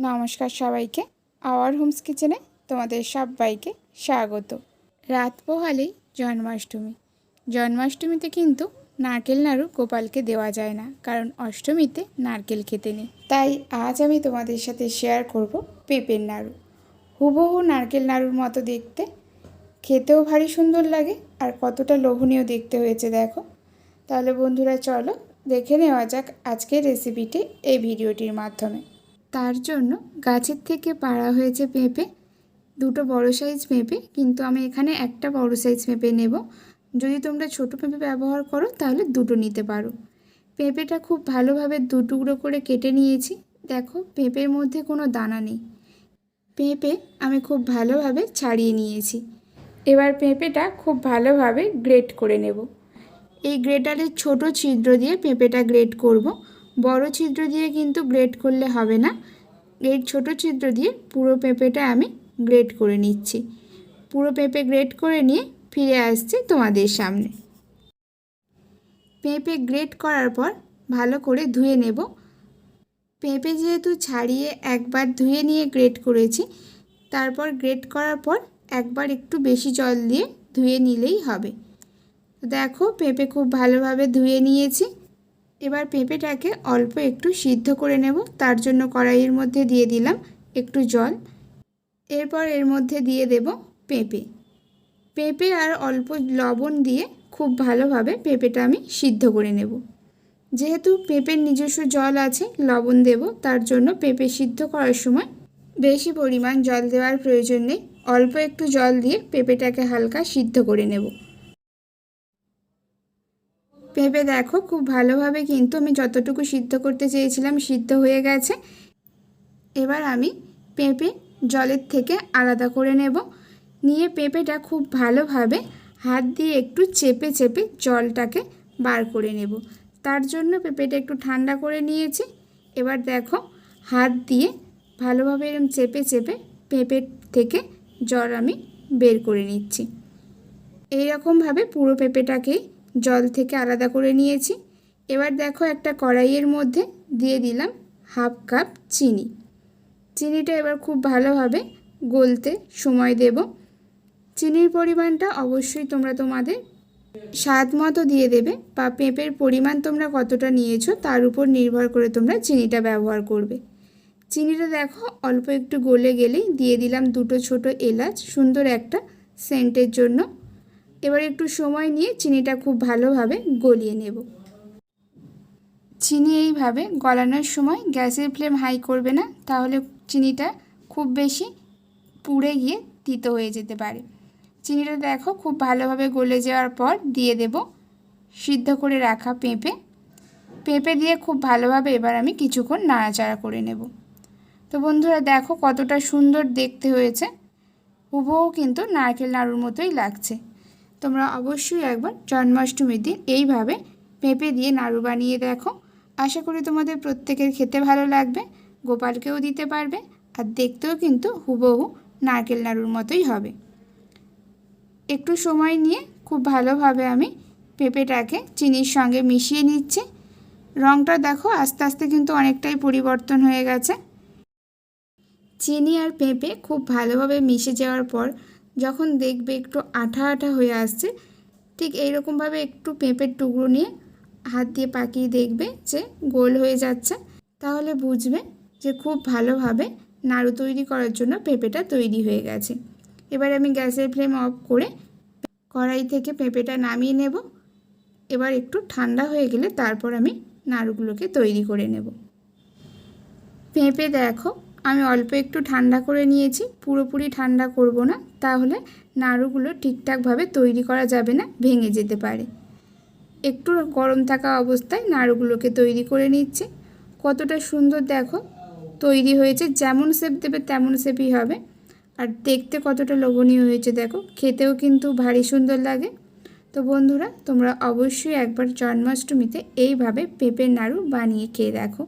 নমস্কার সবাইকে, hour Holmes কিচেনে তোমাদের সবাইকে স্বাগত। রাত পোহালেই জন্মাষ্টমীতে কিন্তু নারকেল নাড়ু গোপালকে দেওয়া যায় না, কারণ অষ্টমীতে নারকেল খেতে নেই। তাই আজ আমি তোমাদের সাথে শেয়ার করব পেঁপের নাড়ু। হুবহু নারকেল নাড়ুর মতো দেখতে, খেতেও ভারী সুন্দর লাগে আর কতটা লোভনীয় দেখতে হয়েছে দেখো। তাহলে বন্ধুরা চলো দেখে নেওয়া যাক আজকের রেসিপিটি এই ভিডিওটির মাধ্যমে। তার জন্য গাছের থেকে পাড়া হয়েছে পেঁপে, দুটো বড় সাইজ পেঁপে, কিন্তু আমি এখানে একটা বড় সাইজ পেঁপে নেব। যদি তোমরা ছোট পেঁপে ব্যবহার করো তাহলে দুটো নিতে পারো। পেঁপেটা খুব ভালোভাবে দু টুকরো করে কেটে নিয়েছি। দেখো পেঁপের মধ্যে কোনো দানা নেই। পেঁপে আমি খুব ভালোভাবে ছাড়িয়ে নিয়েছি। এবার পেঁপেটা খুব ভালোভাবে গ্রেট করে নেব। এই গ্রেটারের ছোট ছিদ্র দিয়ে পেঁপেটা গ্রেট করব। বড় ছিদ্র দিয়ে কিন্তু গ্রেট করলে হবে না। এই ছোট ছিদ্র দিয়ে পুরো পেঁপেটা আমি গ্রেট করে নিচ্ছি। পুরো পেঁপে গ্রেট করে নিয়ে ফিরে আসছি তোমাদের সামনে। পেঁপে গ্রেট করার পর ভালো করে ধুয়ে নেব। পেঁপে যেহেতু ছাড়িয়ে একবার ধুয়ে নিয়ে গ্রেট করেছি, তারপর গ্রেট করার পর একবার একটু বেশি জল দিয়ে ধুয়ে নিলেই হবে। দেখো পেঁপে খুব ভালোভাবে ধুয়ে নিয়েছি। এবার পেঁপেটাকে অল্প একটু সিদ্ধ করে নেব। তার জন্য কড়াইয়ের মধ্যে দিয়ে দিলাম একটু জল। এরপর এর মধ্যে দিয়ে দেব পেঁপে আর অল্প লবণ দিয়ে খুব ভালোভাবে পেঁপেটা আমি সিদ্ধ করে নেব। যেহেতু পেঁপের নিজস্ব জল আছে, লবণ দেব, তার জন্য পেঁপে সিদ্ধ করার সময় বেশি পরিমাণ জল দেওয়ার প্রয়োজন নেই। অল্প একটু জল দিয়ে পেঁপেটাকে হালকা সিদ্ধ করে নেব। পেঁপে দেখো খুব ভালোভাবে কিন্তু আমি যতটুকু সিদ্ধ করতে চেয়েছিলাম সিদ্ধ হয়ে গেছে। এবার আমি পেঁপে জলের থেকে আলাদা করে নেব। নিয়ে পেঁপেটা খুব ভালোভাবে হাত দিয়ে একটু চেপে চেপে জলটাকে বার করে নেব। তার জন্য পেঁপেটা একটু ঠান্ডা করে নিয়েছি। এবার দেখো হাত দিয়ে ভালোভাবে এরকম চেপে চেপে পেঁপের থেকে জল আমি বের করে নিচ্ছি। এইরকমভাবে পুরো পেঁপেটাকেই জল থেকে আলাদা করে নিয়েছি। এবার দেখো একটা কড়াইয়ের মধ্যে দিয়ে দিলাম হাফ কাপ চিনি। চিনিটা এবার খুব ভালোভাবে গলতে সময় দেব। চিনির পরিমাণটা অবশ্যই তোমরা তোমাদের স্বাদ মতো দিয়ে দেবে, বা পেঁপের পরিমাণ তোমরা কতটা নিয়েছো তার উপর নির্ভর করে তোমরা চিনিটা ব্যবহার করবে। চিনিটা দেখো অল্প একটু গলে গেলেই দিয়ে দিলাম দুটো ছোট এলাচ, সুন্দর একটা সেন্টের জন্য। এবার একটু সময় নিয়ে চিনিটা খুব ভালোভাবে গলিয়ে নেব। চিনি এইভাবে গলানোর সময় গ্যাসের ফ্লেম হাই করবে না, তাহলে চিনিটা খুব বেশি পুড়ে গিয়ে তিতো হয়ে যেতে পারে। চিনিটা দেখো খুব ভালোভাবে গলে যাওয়ার পর দিয়ে দেব সিদ্ধ করে রাখা পেঁপে দিয়ে খুব ভালোভাবে এবার আমি কিছুক্ষণ নাড়াচাড়া করে নেব। তো বন্ধুরা দেখো কতটা সুন্দর দেখতে হয়েছে, হুবহু কিন্তু নারকেল নাড়ুর মতোই লাগছে। তোমরা অবশ্যই একবার জন্মাষ্টমীর দিন এইভাবে পেঁপে দিয়ে নাড়ু বানিয়ে দেখো। আশা করি তোমাদের প্রত্যেকের খেতে ভালো লাগবে, গোপালকেও দিতে পারবে, আর দেখতেও কিন্তু হুবহু নারকেল নাড়ুর মতোই হবে। একটু সময় নিয়ে খুব ভালোভাবে আমি পেঁপেটাকে চিনির সঙ্গে মিশিয়ে নিচ্ছি। রঙটা দেখো আস্তে আস্তে কিন্তু অনেকটাই পরিবর্তন হয়ে গেছে। চিনি আর পেঁপে খুব ভালোভাবে মিশে যাওয়ার পর যখন দেখবে একটু আঠা আঠা হয়ে আসছে, ঠিক এইরকমভাবে একটু পেঁপের টুকরো নিয়ে হাত দিয়ে পাকিয়ে দেখবে যে গোল হয়ে যাচ্ছে, তাহলে বুঝবে যে খুব ভালোভাবে নাড়ু তৈরি করার জন্য পেঁপেটা তৈরি হয়ে গেছে। এবার আমি গ্যাসের ফ্লেম অফ করে কড়াই থেকে পেঁপেটা নামিয়ে নেব। এবার একটু ঠান্ডা হয়ে গেলে তারপর আমি নাড়ুগুলোকে তৈরি করে নেব। পেঁপে দেখো আমি অল্প একটু ঠান্ডা করে নিয়েছি, পুরোপুরি ঠান্ডা করব না, তাহলে নাড়ুগুলো ঠিকঠাকভাবে তৈরি করা যাবে না, ভেঙে যেতে পারে। একটু গরম থাকা অবস্থায় নাড়ুগুলোকে তৈরি করে নিচ্ছে। কতটা সুন্দর দেখো তৈরি হয়েছে, যেমন শেপ দেবে তেমন শেপই হবে। আর দেখতে কতটা লোভনীয় হয়েছে দেখো, খেতেও কিন্তু ভারী সুন্দর লাগে। তো বন্ধুরা তোমরা অবশ্যই একবার জন্মাষ্টমীতে এইভাবে পেঁপের নাড়ু বানিয়ে খেয়ে দেখো।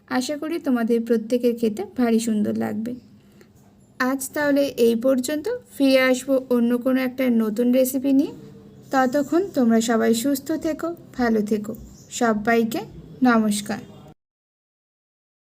আশা করি তোমাদের প্রত্যেকের খেতে ভারী সুন্দর লাগবে। আজ তাহলে এই পর্যন্ত, ফিরে আসবো অন্য কোনো একটা নতুন রেসিপি নিয়ে। ততক্ষণ তোমরা সবাই সুস্থ থেকো, ভালো থেকো। সবাইকে নমস্কার।